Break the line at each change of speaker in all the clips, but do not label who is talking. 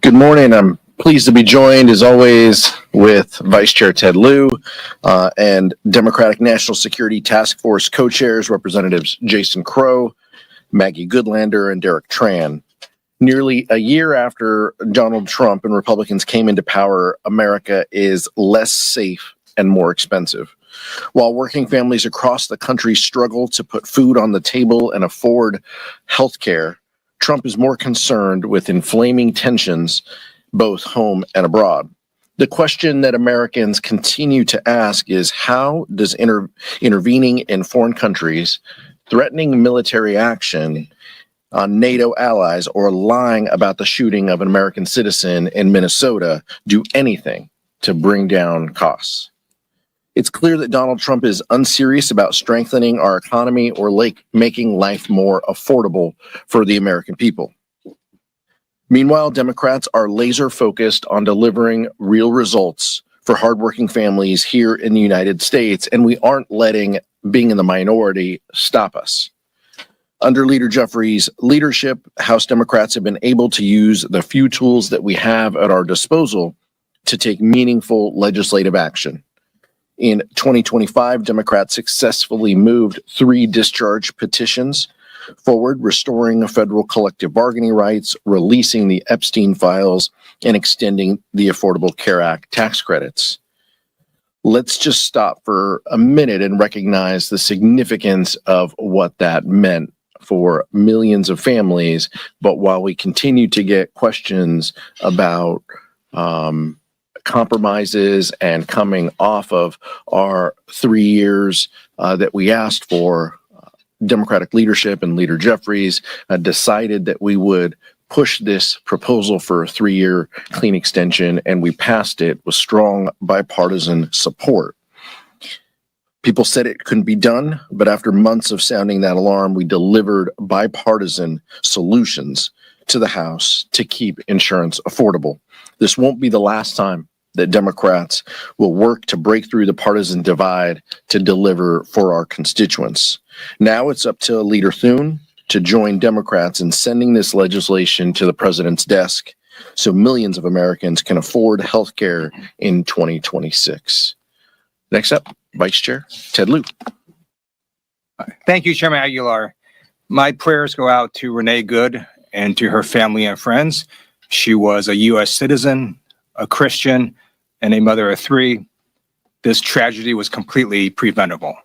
Good morning. I'm pleased to be joined, as always, with Vice Chair Ted Lieu and Democratic National Security Task Force co-chairs, Representatives Jason Crow, Maggie Goodlander, and Derek Tran. Nearly a year after Donald Trump and Republicans came into power, America is less safe and more expensive. While working families across the country struggle to put food on the table and afford health care, Trump is more concerned with inflaming tensions both home and abroad. The question that Americans continue to ask is, how does intervening in foreign countries, threatening military action on NATO allies, or lying about the shooting of an American citizen in Minnesota do anything to bring down costs? It's clear that Donald Trump is unserious about strengthening our economy or making life more affordable for the American people. Meanwhile, Democrats are laser focused on delivering real results for hardworking families here in the United States, and we aren't letting being in the minority stop us. Under Leader Jeffries' leadership, House Democrats have been able to use the few tools that we have at our disposal to take meaningful legislative action. In 2025, Democrats successfully moved 3 discharge petitions forward, restoring federal collective bargaining rights, releasing the Epstein files, and extending the Affordable Care Act tax credits. Let's just stop for a minute and recognize the significance of what that meant for millions of families. But while we continue to get questions about compromises and coming off of our 3 years that we asked for, Democratic leadership and Leader Jeffries decided that we would push this proposal for a 3-year clean extension, and we passed it with strong bipartisan support. People said it couldn't be done, but after months of sounding that alarm, we delivered bipartisan solutions to the House to keep insurance affordable. This won't be the last time that Democrats will work to break through the partisan divide to deliver for our constituents. Now it's up to Leader Thune to join Democrats in sending this legislation to the president's desk so millions of Americans can afford health care in 2026. Next up, Vice Chair Ted Lieu.
Thank you, Chairman Aguilar. My prayers go out to Renee Good and to her family and friends. She was a U.S. citizen, a Christian, and a mother of 3. This tragedy was completely preventable.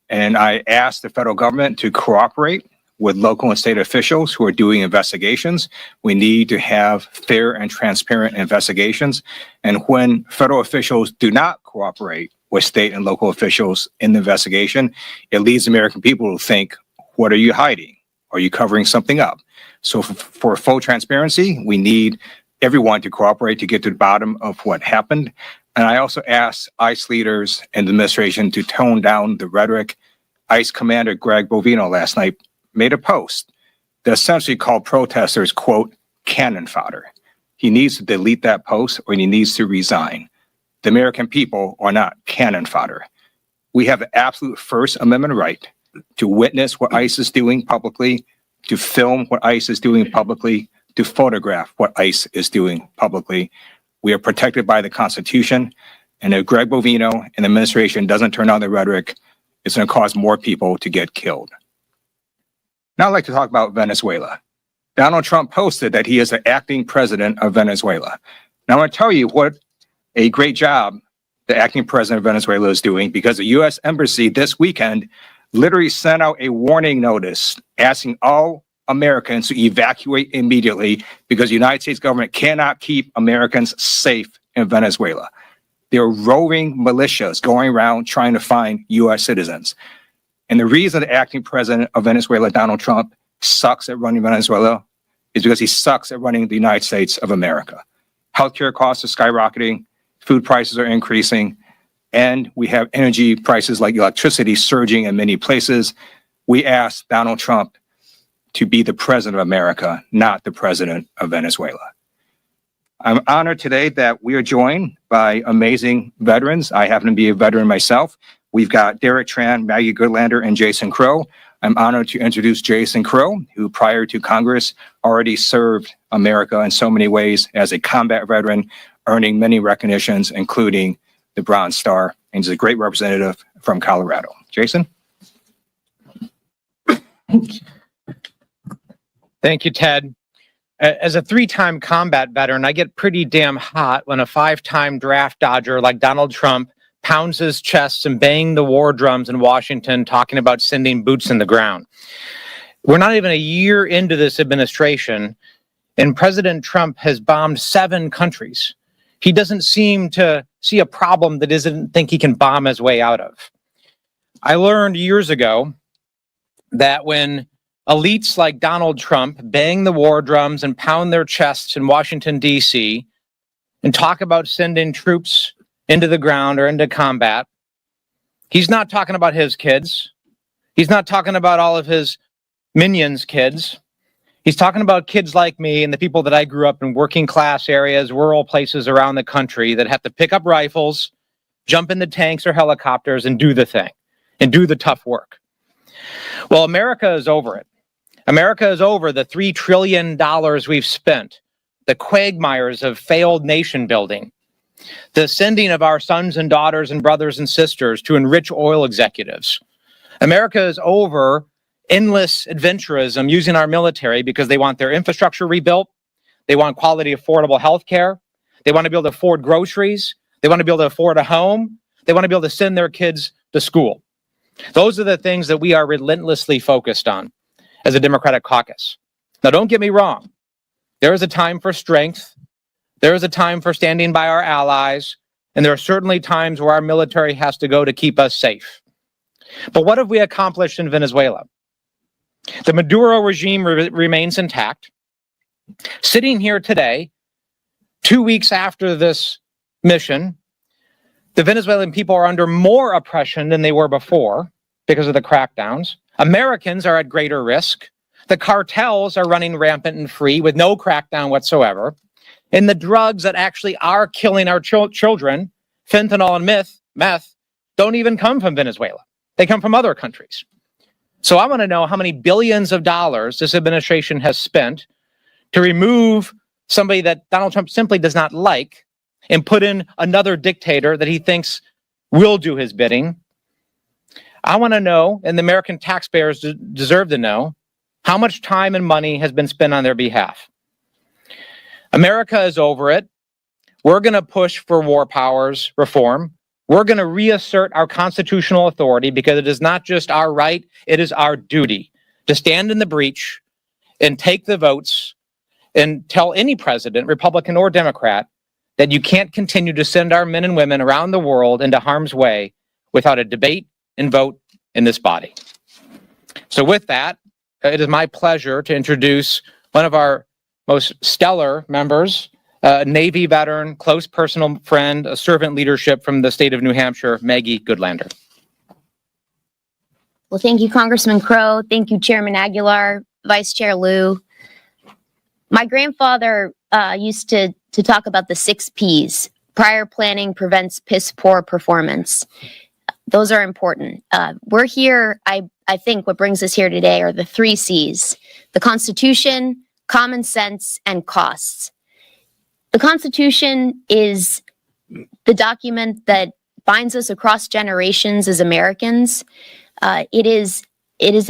And I asked the federal government to cooperate with local and state officials who are doing investigations. We need to have fair and transparent investigations. And when federal officials do not cooperate with state and local officials in the investigation, it leads American people to think, what are you hiding? Are you covering something up? So for full transparency, we need everyone to cooperate to get to the bottom of what happened. And I also asked ICE leaders and the administration to tone down the rhetoric. ICE Commander Greg Bovino last night made a post that essentially called protesters, quote, cannon fodder. He needs to delete that post, or he needs to resign. The American people are not cannon fodder. We have the absolute First Amendment right to witness what ICE is doing publicly, to film what ICE is doing publicly, to photograph what ICE is doing publicly. We are protected by the Constitution, and if Greg Bovino and the administration doesn't turn on the rhetoric, it's going to cause more people to get killed. Now I'd like to talk about Venezuela. Donald Trump posted that he is the acting president of Venezuela. Now I want to tell you what a great job the acting president of Venezuela is doing, because the U.S. Embassy this weekend literally sent out a warning notice asking all Americans to evacuate immediately, because the United States government cannot keep Americans safe in Venezuela. There are roving militias going around trying to find U.S. citizens. And the reason the acting president of Venezuela, Donald Trump, sucks at running Venezuela is because he sucks at running the United States of America. Healthcare costs are skyrocketing, food prices are increasing, and we have energy prices like electricity surging in many places. We asked Donald Trump to be the president of America, not the president of Venezuela. I'm honored today that we are joined by amazing veterans. I happen to be a veteran myself. We've got Derek Tran, Maggie Goodlander, and Jason Crow. I'm honored to introduce Jason Crow, who prior to Congress already served America in so many ways as a combat veteran, earning many recognitions, including the Bronze Star, and is a great representative from Colorado. Jason?
Thank you, Ted. As a 3-time combat veteran, I get pretty damn hot when a 5-time draft dodger like Donald Trump pounds his chest and bangs the war drums in Washington talking about sending boots in the ground. We're not even a year into this administration, and President Trump has bombed 7 countries. He doesn't seem to see a problem that doesn't think he can bomb his way out of. I learned years ago that when elites like Donald Trump bang the war drums and pound their chests in Washington, D.C., and talk about sending troops into the ground or into combat, he's not talking about his kids. He's not talking about all of his minions' kids. He's talking about kids like me and the people that I grew up in working class areas, rural places around the country that have to pick up rifles, jump into tanks or helicopters and do the thing and do the tough work. Well, America is over it. America is over the $3 trillion we've spent, the quagmires of failed nation building, the sending of our sons and daughters and brothers and sisters to enrich oil executives. America is over endless adventurism using our military because they want their infrastructure rebuilt. They want quality, affordable health care. They want to be able to afford groceries. They want to be able to afford a home. They want to be able to send their kids to school. Those are the things that we are relentlessly focused on as a Democratic caucus. Now, don't get me wrong. There is a time for strength. There is a time for standing by our allies. And there are certainly times where our military has to go to keep us safe. But what have we accomplished in Venezuela? The Maduro regime remains intact. Sitting here today, 2 weeks after this mission, the Venezuelan people are under more oppression than they were before because of the crackdowns. Americans are at greater risk. The cartels are running rampant and free with no crackdown whatsoever. And the drugs that actually are killing our children, fentanyl and meth, don't even come from Venezuela. They come from other countries. So I want to know how many billions of dollars this administration has spent to remove somebody that Donald Trump simply does not like and put in another dictator that he thinks will do his bidding. I want to know, and the American taxpayers deserve to know, how much time and money has been spent on their behalf. America is over it. We're going to push for war powers reform. We're going to reassert our constitutional authority because it is not just our right, it is our duty to stand in the breach and take the votes and tell any president, Republican or Democrat, that you can't continue to send our men and women around the world into harm's way without a debate and vote in this body. So with that, it is my pleasure to introduce one of our most stellar members, a Navy veteran, close personal friend, a servant leadership from the state of New Hampshire, Maggie Goodlander.
Well, thank you, Congressman Crow. Thank you, Chairman Aguilar, Vice Chair Liu. My grandfather used to talk about the 6 Ps. Prior planning prevents piss poor performance. Those are important. We're here, I think what brings us here today are the 3 Cs: the Constitution, common sense, and costs. The Constitution is the document that binds us across generations as Americans. It is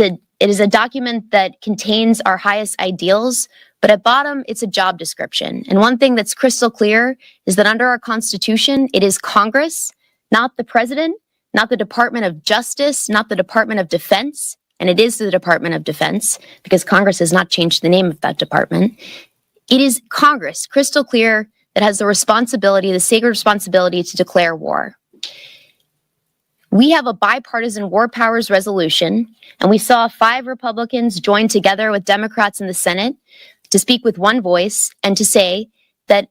a document that contains our highest ideals, but at bottom, it's a job description. And one thing that's crystal clear is that under our Constitution, it is Congress, not the President, not the Department of Justice, not the Department of Defense, and it is the Department of Defense because Congress has not changed the name of that department. It is Congress, crystal clear, that has the responsibility, the sacred responsibility to declare war. We have a bipartisan war powers resolution, and we saw 5 Republicans join together with Democrats in the Senate to speak with one voice and to say that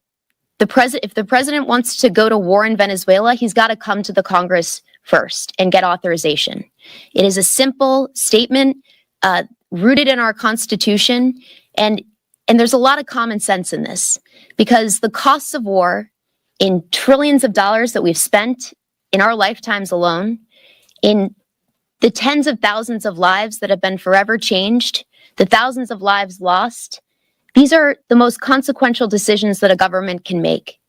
if the president wants to go to war in Venezuela, he's got to come to the Congress first and get authorization. It is a simple statement rooted in our Constitution, and there's a lot of common sense in this because the costs of war in trillions of dollars that we've spent in our lifetimes alone, in the tens of thousands of lives that have been forever changed, the thousands of lives lost, These are the most consequential decisions that a government can make.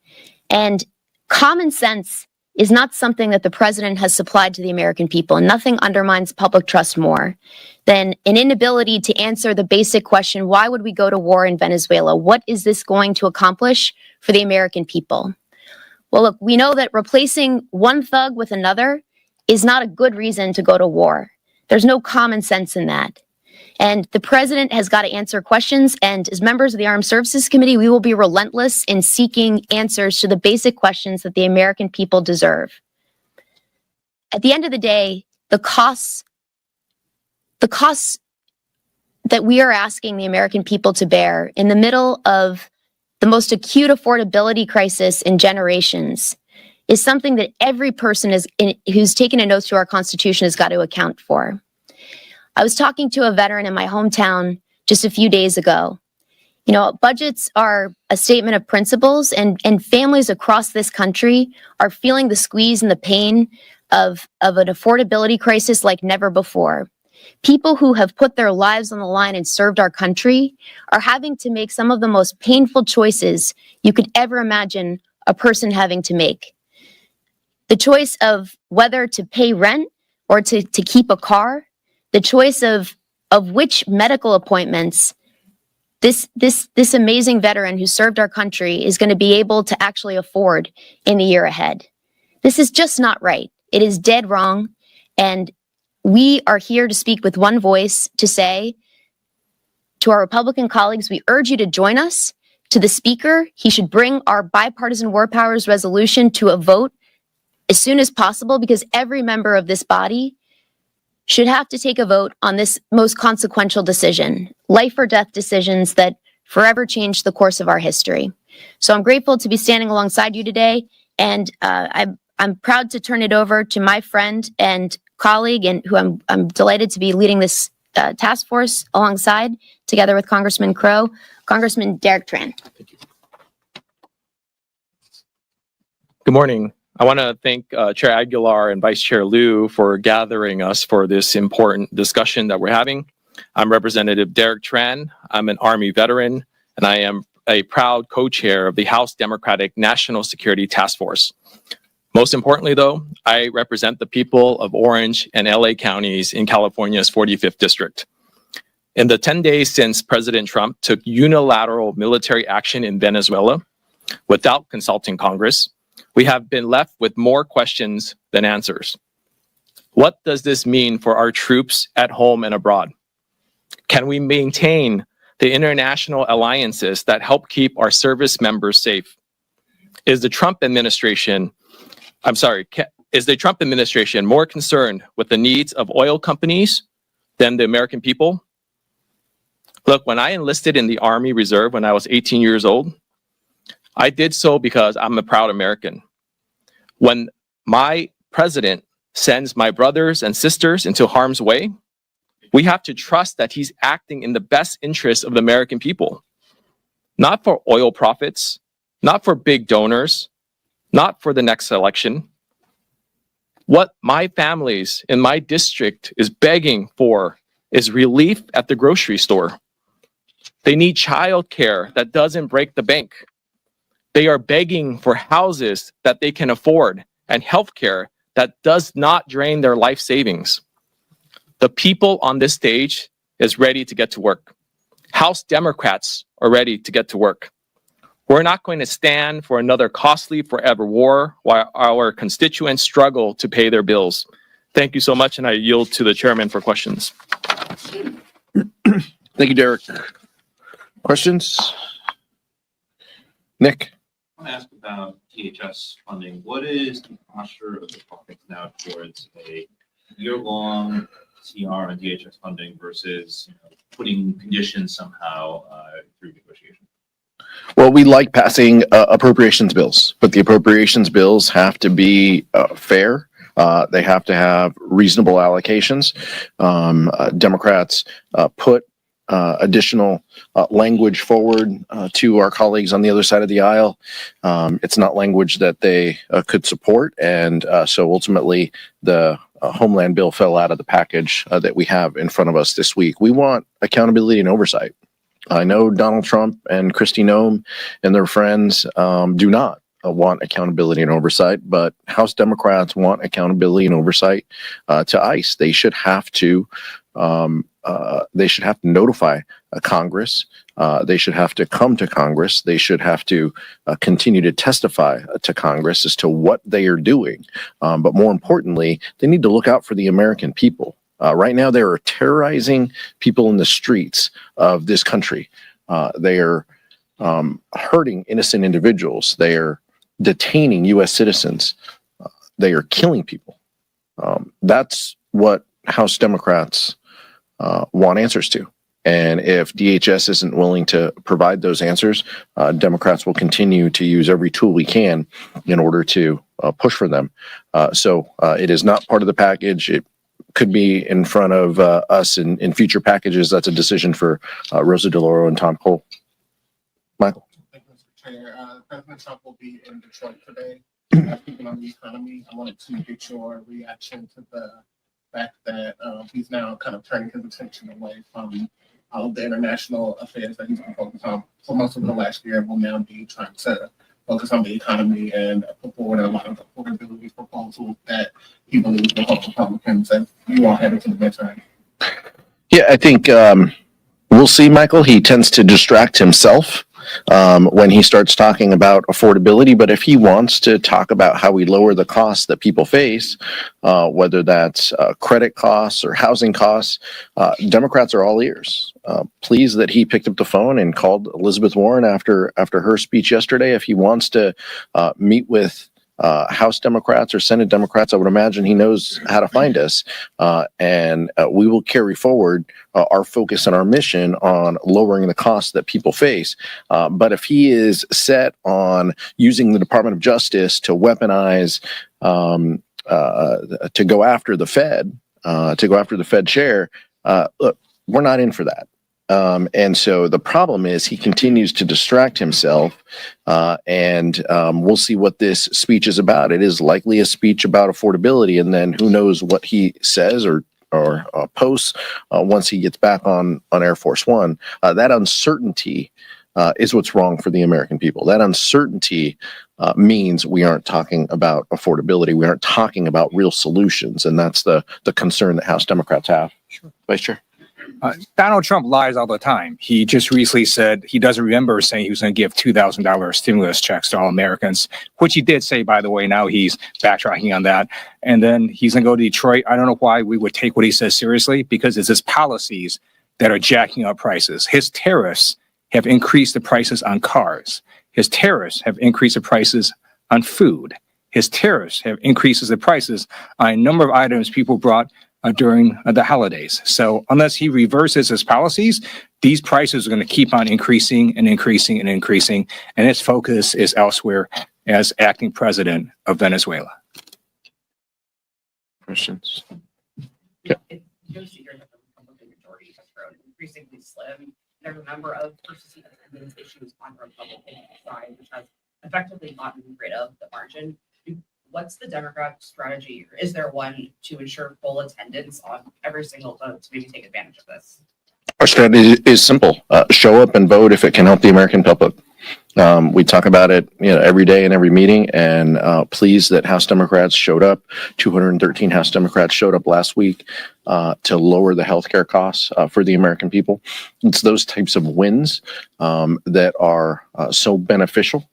And common sense is not something that the president has supplied to the American people. And nothing undermines public trust more than an inability to answer the basic question, why would we go to war in Venezuela? What is this going to accomplish for the American people? Well, look, we know that replacing one thug with another is not a good reason to go to war. There's no common sense in that. And the president has got to answer questions. And as members of the Armed Services Committee, we will be relentless in seeking answers to the basic questions that the American people deserve. At the end of the day, the costs that we are asking the American people to bear in the middle of the most acute affordability crisis in generations is something that every person who's taken an oath to our Constitution has got to account for. I was talking to a veteran in my hometown just a few days ago. You know, budgets are a statement of principles, and families across this country are feeling the squeeze and the pain of an affordability crisis like never before. People who have put their lives on the line and served our country are having to make some of the most painful choices you could ever imagine a person having to make. The choice of whether to pay rent or to keep a car, the choice of which medical appointments this amazing veteran who served our country is going to be able to actually afford in the year ahead. This is just not right. It is dead wrong. And we are here to speak with one voice to say to our Republican colleagues, we urge you to join us. To the Speaker, he should bring our bipartisan war powers resolution to a vote as soon as possible, because every member of this body should have to take a vote on this most consequential decision, life or death decisions that forever changed the course of our history. So I'm grateful to be standing alongside you today, and I'm proud to turn it over to my friend and colleague, and who I'm delighted to be leading this task force alongside, together with Congressman Crow, Congressman Derek Tran.
Thank you. Good morning. I want to thank Chair Aguilar and Vice Chair Liu for gathering us for this important discussion that we're having. I'm Representative Derek Tran. I'm an Army veteran, and I am a proud co-chair of the House Democratic National Security Task Force. Most importantly, though, I represent the people of Orange and LA counties in California's 45th District. In the 10 days since President Trump took unilateral military action in Venezuela without consulting Congress, we have been left with more questions than answers. What does this mean for our troops at home and abroad? Can we maintain the international alliances that help keep our service members safe? Is the Trump administration more concerned with the needs of oil companies than the American people? Look, when I enlisted in the Army Reserve when I was 18 years old, I did so because I'm a proud American. When my president sends my brothers and sisters into harm's way, we have to trust that he's acting in the best interest of the American people. Not for oil profits, not for big donors, not for the next election. What my families in my district is begging for is relief at the grocery store. They need childcare that doesn't break the bank. They are begging for houses that they can afford and healthcare that does not drain their life savings. The people on this stage is ready to get to work. House Democrats are ready to get to work. We're not going to stand for another costly forever war while our constituents struggle to pay their bills. Thank you so much, and I yield to the chairman for questions.
Thank you, Derek. Questions? Nick?
I want to ask about DHS funding. What is the posture of the caucus now towards a year-long CR on DHS funding versus putting conditions somehow through negotiation?
Well, we like passing appropriations bills, but the appropriations bills have to be fair. They have to have reasonable allocations. Democrats put additional language forward to our colleagues on the other side of the aisle. It's not language that they could support, and so ultimately the Homeland bill fell out of the package that we have in front of us this week. We want accountability and oversight. I know Donald Trump and Kristi Noem and their friends do not want accountability and oversight, but House Democrats want accountability and oversight to ICE. They should have to notify Congress. They should have to come to Congress. They should have to continue to testify to Congress as to what they are doing. But more importantly, they need to look out for the American people. Right now, they are terrorizing people in the streets of this country. They are hurting innocent individuals. They are detaining U.S. citizens. They are killing people. That's what House Democrats want answers to. And if DHS isn't willing to provide those answers, Democrats will continue to use every tool we can in order to push for them. So it is not part of the package. It could be in front of us in future packages. That's a decision for Rosa DeLauro and Tom Cole. Michael.
Thank you, Mr. Chair. President Trump will be in Detroit today. Speaking on the economy, I wanted to get your reaction to the fact that he's now kind of turning his attention away from all of the international affairs that he's been focused on for most of the last year, and will now be trying to focus on the economy and put forward a lot of affordability proposals that he believes will help Republicans as you all head into the midterm.
Yeah, I think we'll see, Michael. He tends to distract himself when he starts talking about affordability. But if he wants to talk about how we lower the costs that people face, whether that's credit costs or housing costs, Democrats are all ears. Pleased that he picked up the phone and called Elizabeth Warren after her speech yesterday. If he wants to meet with House Democrats or Senate Democrats, I would imagine he knows how to find us. And we will carry forward our focus and our mission on lowering the costs that people face. But if he is set on using the Department of Justice to weaponize, to go after the Fed chair, look, we're not in for that. And so the problem is he continues to distract himself, and we'll see what this speech is about. It is likely a speech about affordability, and then who knows what he says or posts once he gets back on Air Force One. That uncertainty is what's wrong for the American people. That uncertainty means we aren't talking about affordability. We aren't talking about real solutions, and that's the concern that House Democrats have.
Sure.
Vice Chair.
Donald Trump lies all the time. He just recently said he doesn't remember saying he was going to give $2,000 stimulus checks to all Americans, which he did say, by the way. Now he's backtracking on that. And then he's going to go to Detroit. I don't know why we would take what he says seriously, because it's his policies that are jacking up prices. His tariffs have increased the prices on cars. His tariffs have increased the prices on food. His tariffs have increased the prices on a number of items people brought during the holidays. So unless he reverses his policies, these prices are going to keep on increasing and increasing and increasing. And his focus is elsewhere as acting president of Venezuela.
Questions?
It goes to hear that the Republican majority has grown increasingly slim. There's a number of purchasing attendance issues on the Republican side, which has effectively gotten rid of the margin. What's the Democrat strategy? Or is there one to ensure full attendance on every single vote to maybe take advantage of this?
Our strategy is simple. Show up and vote if it can help the American public. We talk about it, every day in every meeting, and pleased that House Democrats showed up. 213 House Democrats showed up last week to lower the healthcare costs for the American people. It's those types of wins that are so beneficial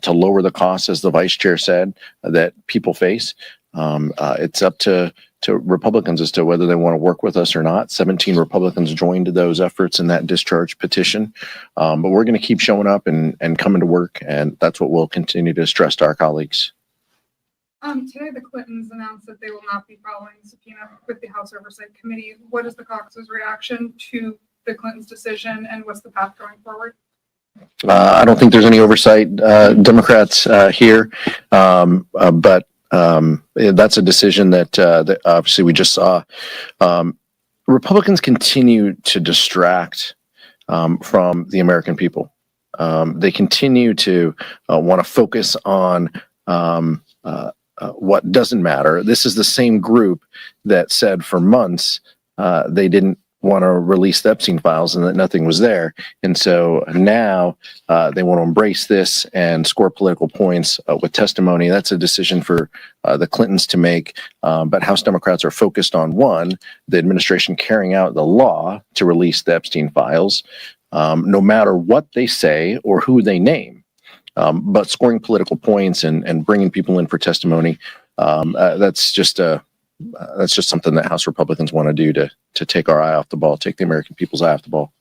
to lower the costs, as the vice chair said, that people face. It's up to Republicans as to whether they want to work with us or not. 17 Republicans joined those efforts in that discharge petition. But we're going to keep showing up and coming to work, and that's what we'll continue to stress to our colleagues.
Today, the Clintons announced that they will not be following the subpoena with the House Oversight Committee. What is the caucus's reaction to the Clintons' decision, and what's the path going forward?
I don't think there's any oversight, Democrats here, but that's a decision that obviously we just saw. Republicans continue to distract from the American people. They continue to want to focus on what doesn't matter. This is the same group that said for months they didn't want to release the Epstein files and that nothing was there. And so now they want to embrace this and score political points with testimony. That's a decision for the Clintons to make. But House Democrats are focused on, one, the administration carrying out the law to release the Epstein files, no matter what they say or who they name. But scoring political points and bringing people in for testimony, that's just something that House Republicans want to do to take our eye off the ball, take the American people's eye off the ball.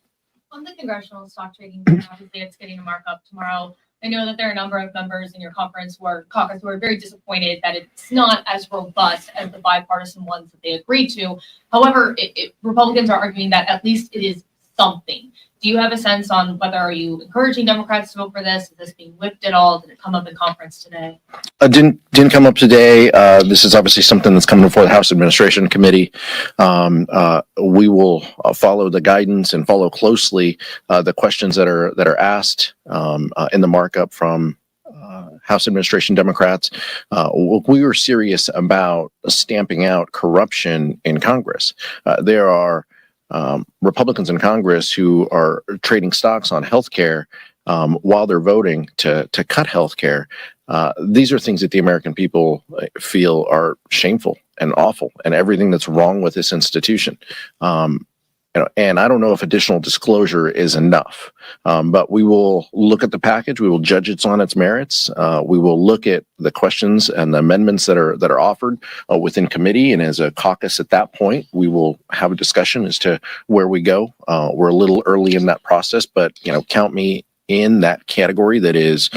On the congressional stock trading, obviously it's getting a markup tomorrow. I know that there are a number of members in your caucus who are very disappointed that it's not as robust as the bipartisan ones that they agreed to. However, Republicans are arguing that at least it is something. Do you have a sense on whether are you encouraging Democrats to vote for this? Is this being whipped at all? Did it come up in conference today?
Didn't come up today. This is obviously something that's coming before the House Administration Committee. We will follow the guidance and follow closely the questions that are asked in the markup from House Administration Democrats. We were serious about stamping out corruption in Congress. There are Republicans in Congress who are trading stocks on healthcare while they're voting to cut healthcare. These are things that the American people feel are shameful and awful, and everything that's wrong with this institution. And I don't know if additional disclosure is enough, but we will look at the package. We will judge it on its merits. We will look at the questions and the amendments that are offered within committee. And as a caucus at that point, we will have a discussion as to where we go. We're a little early in that process, but count me in that category that is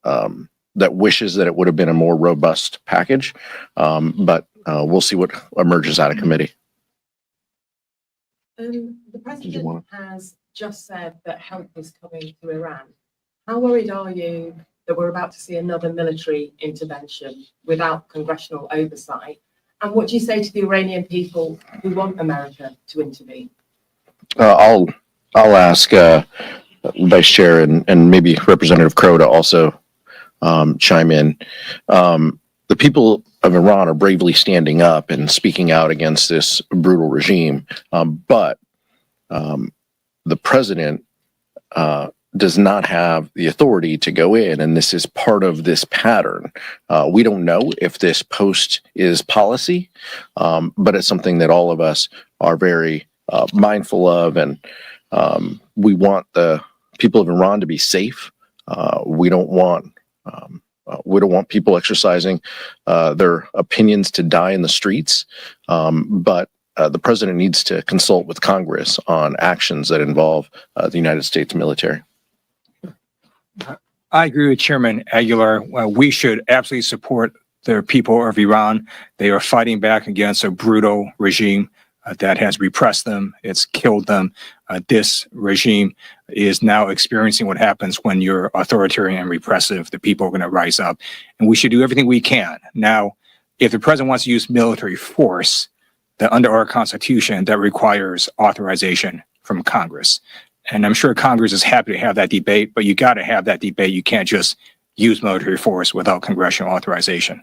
that wishes that it would have been a more robust package. But we'll see what emerges out of committee.
The president has just said that help is coming to Iran. How worried are you that we're about to see another military intervention without congressional oversight? And what do you say to the Iranian people who want America to intervene?
I'll ask Vice Chair and maybe Representative Crow to also chime in. The people of Iran are bravely standing up and speaking out against this brutal regime, but the president does not have the authority to go in, and this is part of this pattern. We don't know if this post is policy, but it's something that all of us are very mindful of, and we want the people of Iran to be safe. We don't want people exercising their opinions to die in the streets, but the president needs to consult with Congress on actions that involve the United States military.
I agree with Chairman Aguilar. We should absolutely support the people of Iran. They are fighting back against a brutal regime that has repressed them. It's killed them. This regime is now experiencing what happens when you're authoritarian and repressive. The people are going to rise up, and we should do everything we can. Now, if the president wants to use military force, then under our Constitution, that requires authorization from Congress. And I'm sure Congress is happy to have that debate, but you got to have that debate. You can't just use military force without congressional authorization.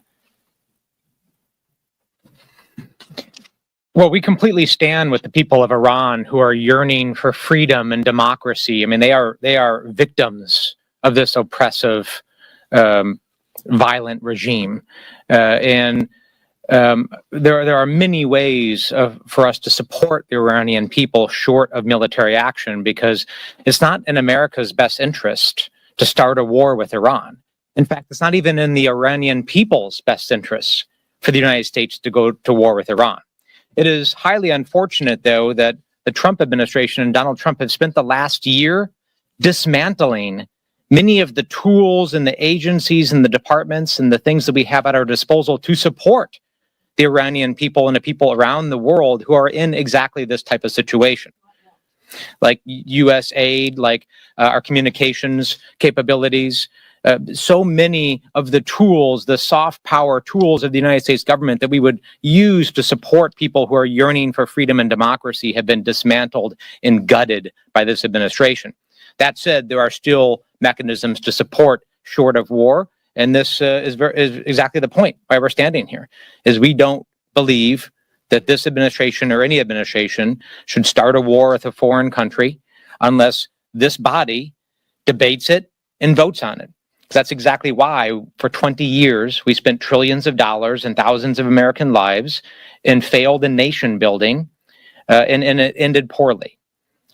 Well, we completely stand with the people of Iran who are yearning for freedom and democracy. I mean, they are victims of this oppressive, violent regime, and there are many ways for us to support the Iranian people short of military action, because it's not in America's best interest to start a war with Iran. In fact, it's not even in the Iranian people's best interest for the United States to go to war with Iran. It is highly unfortunate, though, that the Trump administration and Donald Trump have spent the last year dismantling many of the tools and the agencies and the departments and the things that we have at our disposal to support the Iranian people and the people around the world who are in exactly this type of situation. Like U.S. aid, like our communications capabilities, so many of the tools, the soft power tools of the United States government that we would use to support people who are yearning for freedom and democracy have been dismantled and gutted by this administration. That said, there are still mechanisms to support short of war. And this is exactly the point why we're standing here, is we don't believe that this administration or any administration should start a war with a foreign country unless this body debates it and votes on it. That's exactly why for 20 years we spent trillions of dollars and thousands of American lives and failed in nation building, and it ended poorly,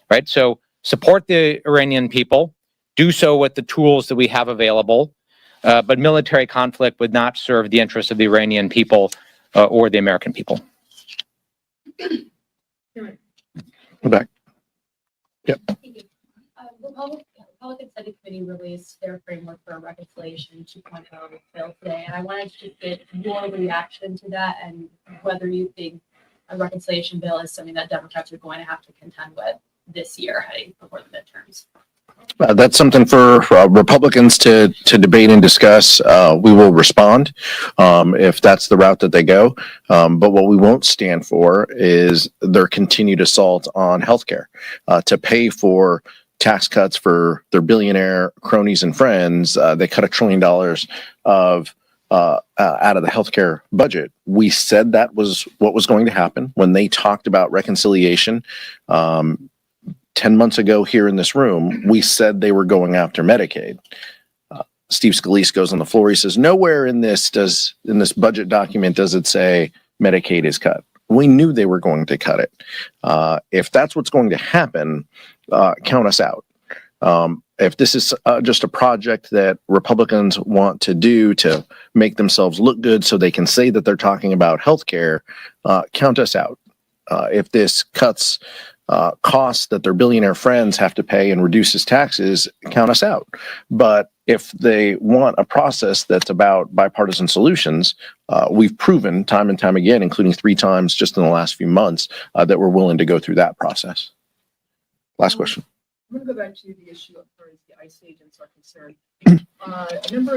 right? So support the Iranian people, do so with the tools that we have available, but military conflict would not serve the interests of the Iranian people or the American people.
We're back.
Republican Study Committee released their framework for a reconciliation 2.0 bill today, and I wanted to get your reaction to that and whether you think a reconciliation bill is something that Democrats are going to have to contend with this year heading before the midterms.
That's something for Republicans to debate and discuss. We will respond if that's the route that they go. But what we won't stand for is their continued assault on healthcare to pay for tax cuts for their billionaire cronies and friends. They cut $1 trillion of out of the healthcare budget. We said that was what was going to happen when they talked about reconciliation. 10 months ago here in this room, we said they were going after Medicaid. Steve Scalise goes on the floor. He says, nowhere in this budget document does it say Medicaid is cut. We knew they were going to cut it. If that's what's going to happen, count us out. If this is just a project that Republicans want to do to make themselves look good so they can say that they're talking about healthcare, count us out. If this cuts costs that their billionaire friends have to pay and reduces taxes, count us out. But if they want a process that's about bipartisan solutions, we've proven time and time again, including 3 times just in the last few months, that we're willing to go through that process. Last question.
I'm going to go back to the issue of where the ICE agents are concerned. A number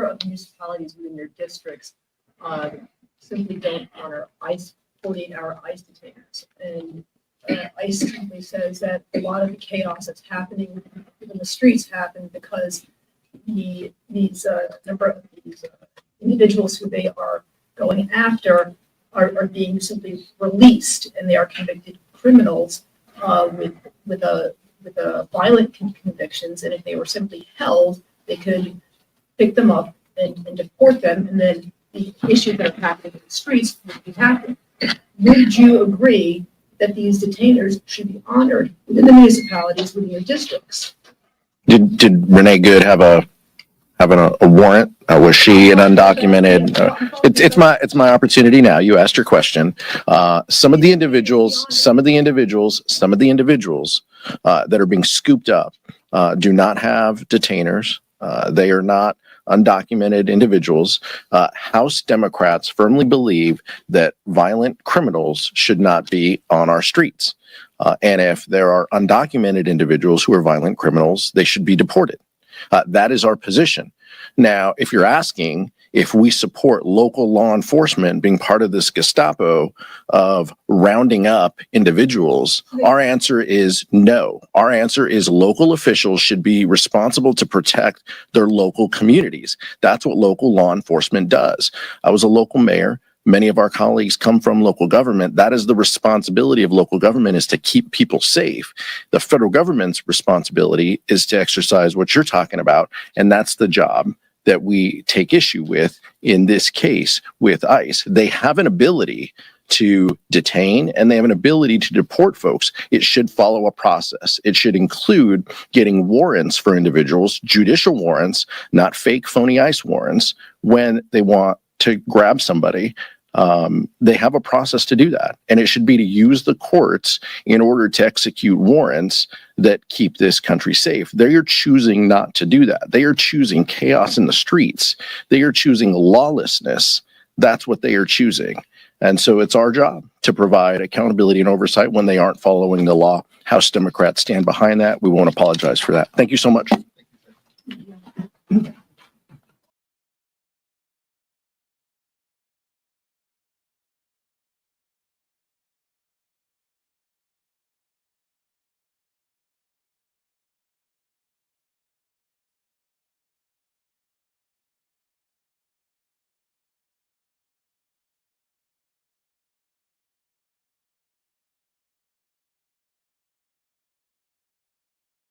of municipalities within your districts simply don't honor ICE 48-hour ICE detainers, and ICE simply says that a lot of the chaos that's happening in the streets happened because these number of these individuals who they are going after are being simply released, and they are convicted criminals with violent convictions. And if they were simply held, they could pick them up and deport them, and then the issues that are happening in the streets would be happening. Would you agree that these detainers should be honored within the municipalities within your districts?
Did Renee Good have a warrant? Was she an undocumented? It's my opportunity now. You asked your question. Some of the individuals that are being scooped up do not have detainers. They are not undocumented individuals. House Democrats firmly believe that violent criminals should not be on our streets. And if there are undocumented individuals who are violent criminals, they should be deported. That is our position. Now, if you're asking if we support local law enforcement being part of this Gestapo of rounding up individuals, our answer is no. Our answer is local officials should be responsible to protect their local communities. That's what local law enforcement does. I was a local mayor. Many of our colleagues come from local government. That is the responsibility of local government, is to keep people safe. The federal government's responsibility is to exercise what you're talking about, and that's the job that we take issue with in this case with ICE. They have an ability to detain and they have an ability to deport folks. It should follow a process. It should include getting warrants for individuals, judicial warrants, not fake phony ICE warrants, when they want to grab somebody. They have a process to do that, and it should be to use the courts in order to execute warrants that keep this country safe. They are choosing not to do that. They are choosing chaos in the streets. They are choosing lawlessness. That's what they are choosing. And so it's our job to provide accountability and oversight when they aren't following the law. House Democrats stand behind that. We won't apologize for that. Thank you so much.